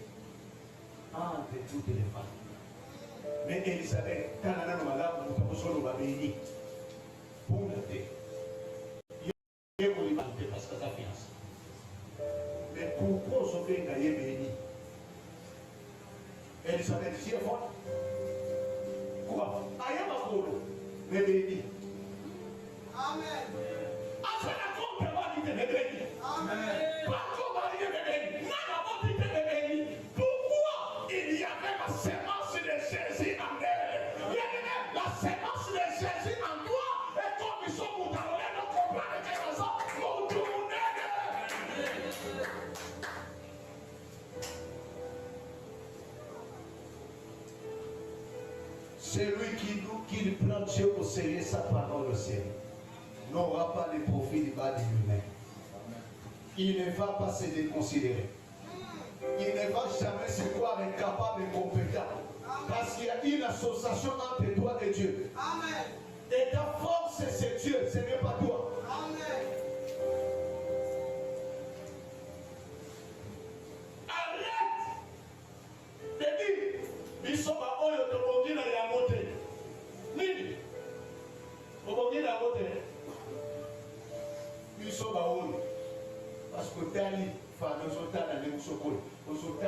entre toutes les femmes. Mais Elisabeth, quand elle a dit, madame, nous avons béni pour la paix. Il y a une parce que ça finance. Mais pourquoi on s'est béni? Elisabeth dit, c'est fort. Quoi? Aïe, ma colo, mais béni. Amen. Après la compte, on va dire béni. Amen. Pourquoi il y avait la sémence de Jésus en elle? Il y avait la sémence de Jésus en toi. Et comme ils sont moutardés, nous comprenons que ça, nous tournons. Celui qui prend Dieu au sérieux, sa parole au sérieux, n'aura pas le profil bas de lui-même. Il ne va pas se déconsidérer. Il ne va jamais se croire incapable et compétent. Parce qu'il y a une association entre toi et Dieu. Amen. Et ta force, c'est Dieu, ce n'est pas toi. Amen. Arrête de dire, nous sommes à Oyo de Bongina et à Moté. Nini? Au Bongina et à Moté. Nous sommes à Oyo. Parce que Tali, nous sommes à Lémusokol. Nous sommes à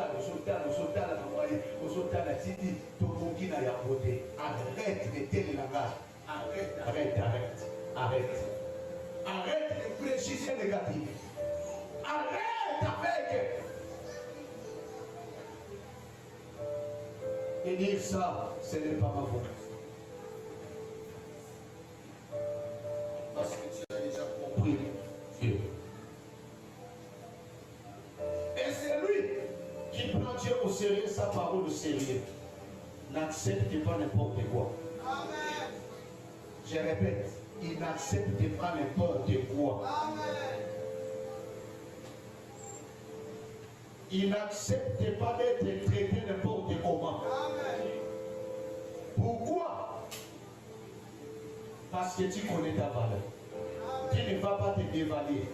Namwaye. Nous sommes à Titi. Au Bongina et à Moté. Arrête de tel langage. Arrête de préciser négatif. Arrête avec. Et dire ça, ce n'est pas ma faute. Parce que tu as déjà compris Dieu. Et c'est lui qui prend Dieu au sérieux, sa parole au sérieux. N'accepte pas n'importe quoi. Amen. Je répète, il n'accepte pas n'importe quoi. Amen. Il n'accepte pas d'être traité n'importe comment. Amen. Pourquoi? Parce que tu connais ta valeur. Amen. Tu ne vas pas te dévaluer,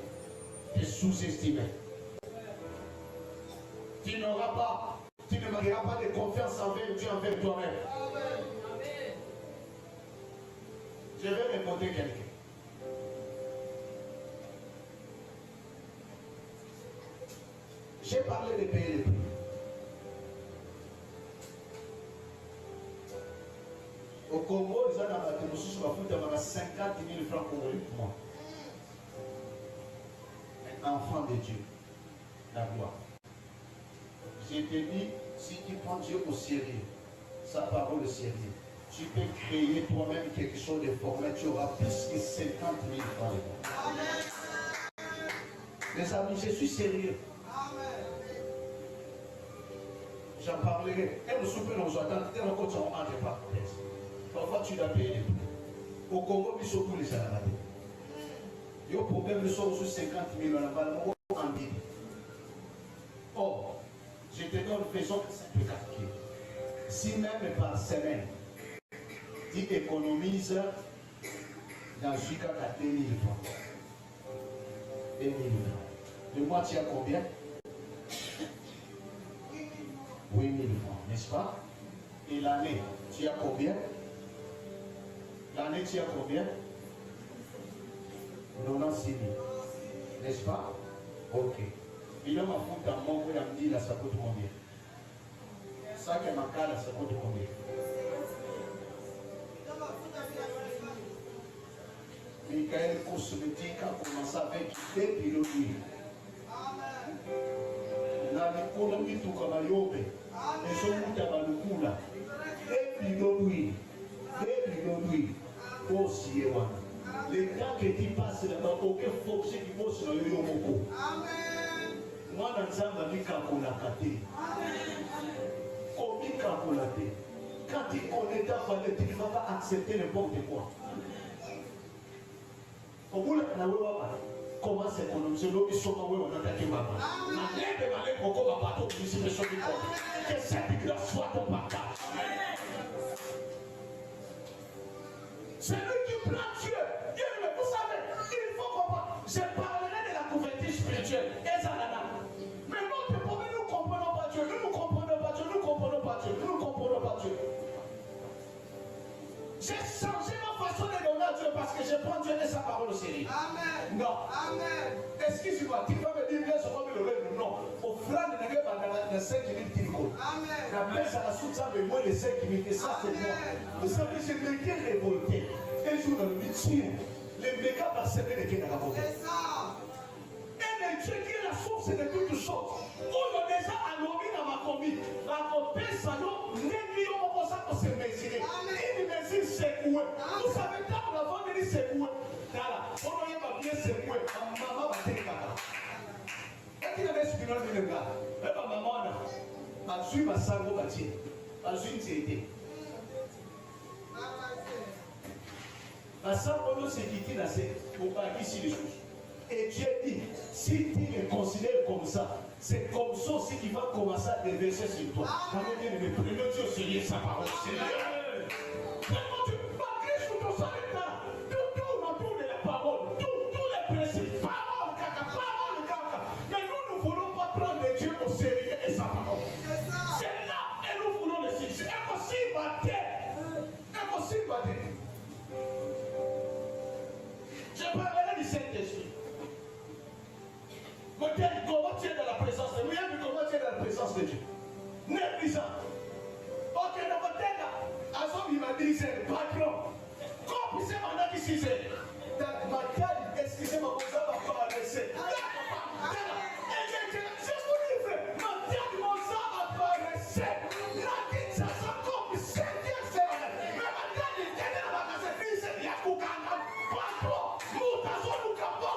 te sous-estimer. Tu n'auras pas, tu ne manqueras pas de confiance envers Dieu, envers toi-même. Amen. Je vais répondre quelqu'un. J'ai parlé de payer les prix. Au Congo, ils ont un 50 000 francs congolais pour moi. Un enfant de Dieu, la gloire. Je te dis, si tu prends Dieu au sérieux, sa parole au sérieux, tu peux créer toi-même quelque chose de formel, tu auras plus que 50 000 francs. Amen. Mes amis, je suis sérieux. J'en parlerai. Et nous soupons nos attentes. Et nous continuons entre parenthèses. Parfois, tu dois payer les prix. Au Congo, nous sommes pour les salariés. Il y a un problème, nous sommes sur 50 000 en Bible. Or, je te donne faisons un simple calcul. Si même par semaine, tu économises dans jusqu'à 2 000 francs. 2 000 francs. Le mois, tu as combien? 8 000 francs. N'est-ce pas? Et l'année, tu as combien? L'année, tu as combien? 96 000. N'est-ce pas? Ok. Il a ma faute à mon frère, il me dit là, ça coûte combien? Ça que ma carte, ça coûte combien? Michael Cosmétique a commencé avec 2 kilos d'huile. Na mikolo mituka mayombe. Ezo muta balukula. 2 kilos d'huile. 2 kilos d'huile. Aussi wana. Le temps que tu passes là-bas, aucun force qui bosse dans le yomoko. Amen. Moi, dans Zamba, mikakola kate. Oh, mikakola te. Quand tu connais ta famille, tu ne vas pas accepter n'importe quoi. Au bout de la loi, comment c'est qu'on nous dit que son nom est attaqué maman. Ma lèvre ma lèvre encore va pas tomber sur le sol du corps. Que cette grâce soit ton partage. C'est lui qui prend Dieu. Dieu, mais vous savez, il faut comprendre. Je parlerai de la couverture spirituelle. Et ça, mais notre problème, nous ne comprenons pas Dieu. Nous ne comprenons pas Dieu. Nous ne comprenons pas Dieu. Nous ne comprenons pas Dieu. J'ai changé ma façon de donner à Dieu parce que je prends Dieu et sa parole au sérieux. Amen. Non. Amen. Excuse-moi, tu vas me dire, bien sûr, le règne. Non. Offrande n'est pas dans les 5 minutes qu'il faut. Amen. La paix, ça la soutient de moins de 5 minutes. Et ça, c'est moi. Vous savez, je me tiens révolté. Un jour dans le métier, les méga parsemés de Kéna Gabo. C'est ça. Et le Dieu qui est la source de toutes choses. On a déjà alloué dans ma commune. La copie salon, n'est pas ça pour se mesurer. Il me dit secoué. Vous savez, quand on a vendu secoué, on n'a pas bien secoué. Maman va tenir là. Quand il avait spinal de l'État, ma maman a suivi ma sango bâtie. A suivi une série. Ma sango s'est quitté dans cette pour pas ici les choses. Et Dieu dit, si tu me considères comme ça, c'est comme ça aussi qu'il va commencer à déverser sur toi. Comment dire, mais prenons Dieu au sérieux, sa parole. Sérieux. Prenons Dieu, malgré ce que tu savais là, tout autour de la parole, tous les principes, parole, caca. Mais nous ne voulons pas prendre Dieu au sérieux et sa parole. C'est là, et nous voulons le suivre. C'est impossible à terre. Impossible à terre. Je parlerai du Saint-Esprit. Comment tu es dans la présence de Dieu? Comment tu es dans la présence de Dieu? Négligent. Ok, dans votre tête là, Azom il m'a dit c'est le patron. Quand c'est maintenant qui s'y c'est, ma taille, excusez-moi, vous avez pas à laisser. Je vous dis, frère, ma taille, mon sang apparaissait. La petite, ça comme c'est bien fait. Mais ma taille, il était dans la magasin, il y a Koukana, patron, Moutazo, Loukapon.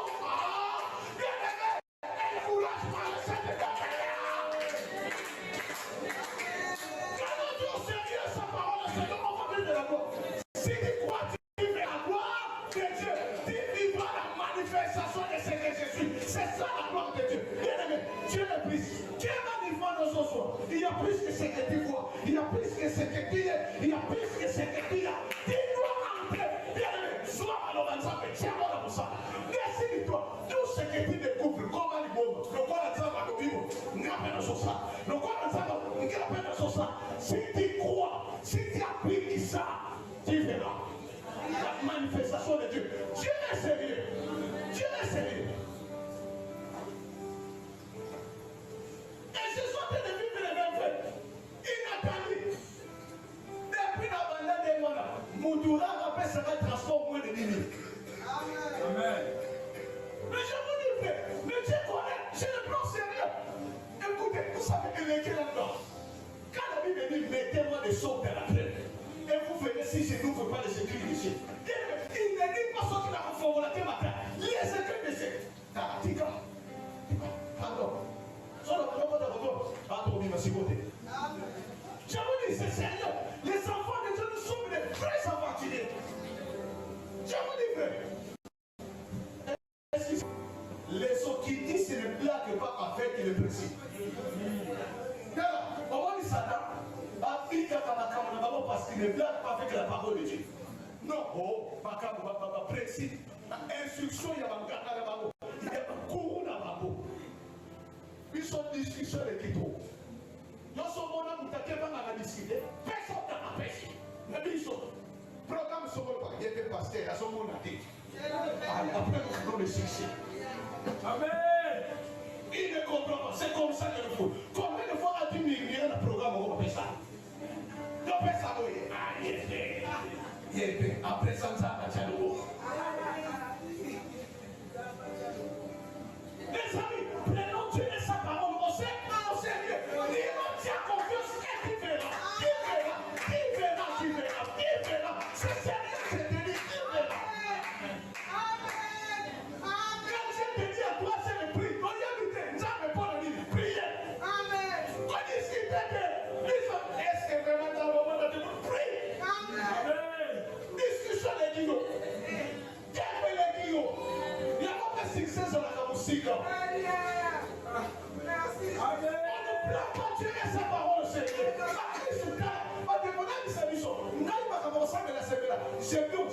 Si tu crois que tu fais la gloire de Dieu, tu vivras la manifestation de ce que je suis. C'est ça la gloire de Dieu. Bien aimé, Dieu est plus. Dieu est magnifiant dans son soir. Il y a plus que ce que tu vois. Il y a plus que ce que tu es. Il y a plus que ce que tu as. Tu dois entrer. Bien aimé, sois malheureux ensemble. Tiens moi pour ça. Décide-toi. Tout ce que tu découvres, comment il bombe. Le quoi la table à l'obimo. N'a pas de chose ça. Le quoi la table, n'a pas de chose ça. Si tu crois, si tu appliques ça, tu verras la manifestation de Dieu. Dieu est sérieux. Dieu est sérieux. Et ce sont des vivre les mêmes faits. Inattendu. Depuis la bande des mois, Moudoura rappelle ça va transformer moins de 10 000. Amen. Mais je vous dis, frère, mais Dieu connaît, je le prends sérieux. Écoutez, vous savez que les gens là-dedans, quand la Bible dit, mettez-moi des sauts de la terre. Et vous venez si je n'ouvre pas les écrits du ciel. Il ne dit pas ce qu'il a reformulaté matin. Les écrits du ciel. Tika. Pardon. Pardon, merci côté. Je vous dis, c'est sérieux. Les enfants de Dieu, nous sommes des vrais aventuriers. Je vous dis, frère. Les autres qui disent ce ne blague pas avec le principe. On va dire Satan. Parce qu'il ne blague pas avec la parole de Dieu. Non, oh, principe. Instruction, il y a un courroux dans ma peau. Ils sont discussions avec qui trop. Nous sommes là pour t'attaquer par la succès. Amen. Il ne comprend pas. C'est comme ça qu'il faut. Combien de fois as-tu murmuré dans le programme au Pessa? Donc, Pessa, oui. Ah, il est après ça, ça va être nouveau. Les amis, prenons Dieu et sa parole au sérieux. Dis-moi, tu as confiance et tu verras. Tu verras. C'est sérieux, je te dis, tu verras. Quand je te dis à toi, c'est le prix. On y a vu, jamais pas le dire. Priez. On discute de. Est-ce que vraiment dans le moment de Dieu, prie. Discussion de Guillaume. Quel est le Guillaume? Il y a pas de succès sur la musique. On ne plaint pas Dieu et sa parole, Seigneur. On demande à mes amis,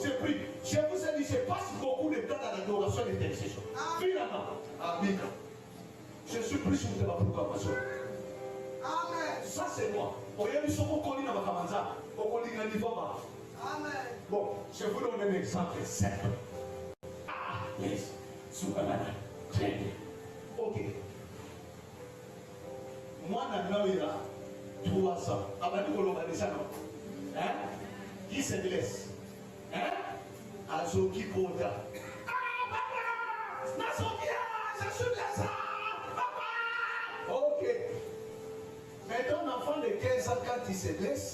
j'ai pris. Je vous ai dit, je passe beaucoup de temps dans l'adoration et l'intercession. Finalement, Amen. Je suis plus sur ma proclamation. Ça, c'est moi. Bon, je vous donne un exemple simple. Ah, yes. Très bien. Ok. Moi, il y a 3 ans. Hein? Qui se blesse? Hein? Azoki Kota. Ah, papa! Je suis blessé! Papa! Ok. Maintenant, un enfant de 15 ans, quand il se blesse,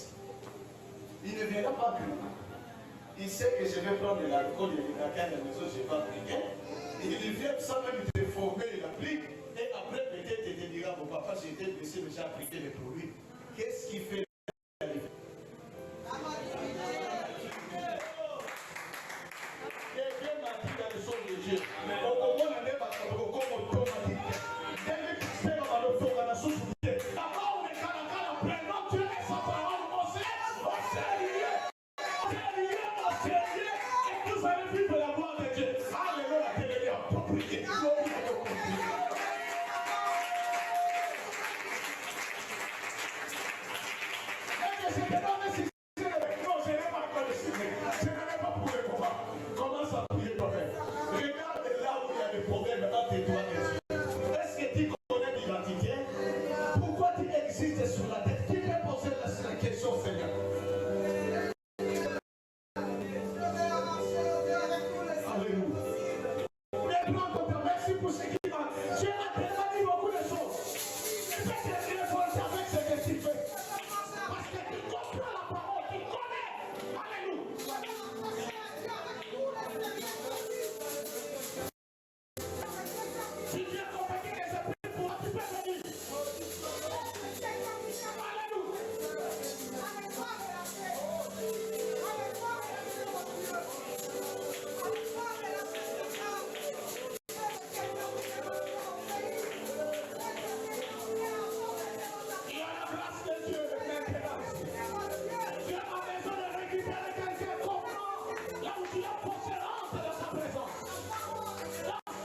il ne viendra pas plus. Il sait que je vais prendre de l'alcool, il est à la maison, je vais pas prier. Il vient sans même te former, il applique. Et après, peut-être, il te dira, mon papa, j'ai été blessé, mais j'ai appliqué les produits. Qu'est-ce qu'il fait? Quelqu'un m'a dit dans le son de Dieu. Merci pour ce qui m'a. Dieu a tellement dit beaucoup de choses.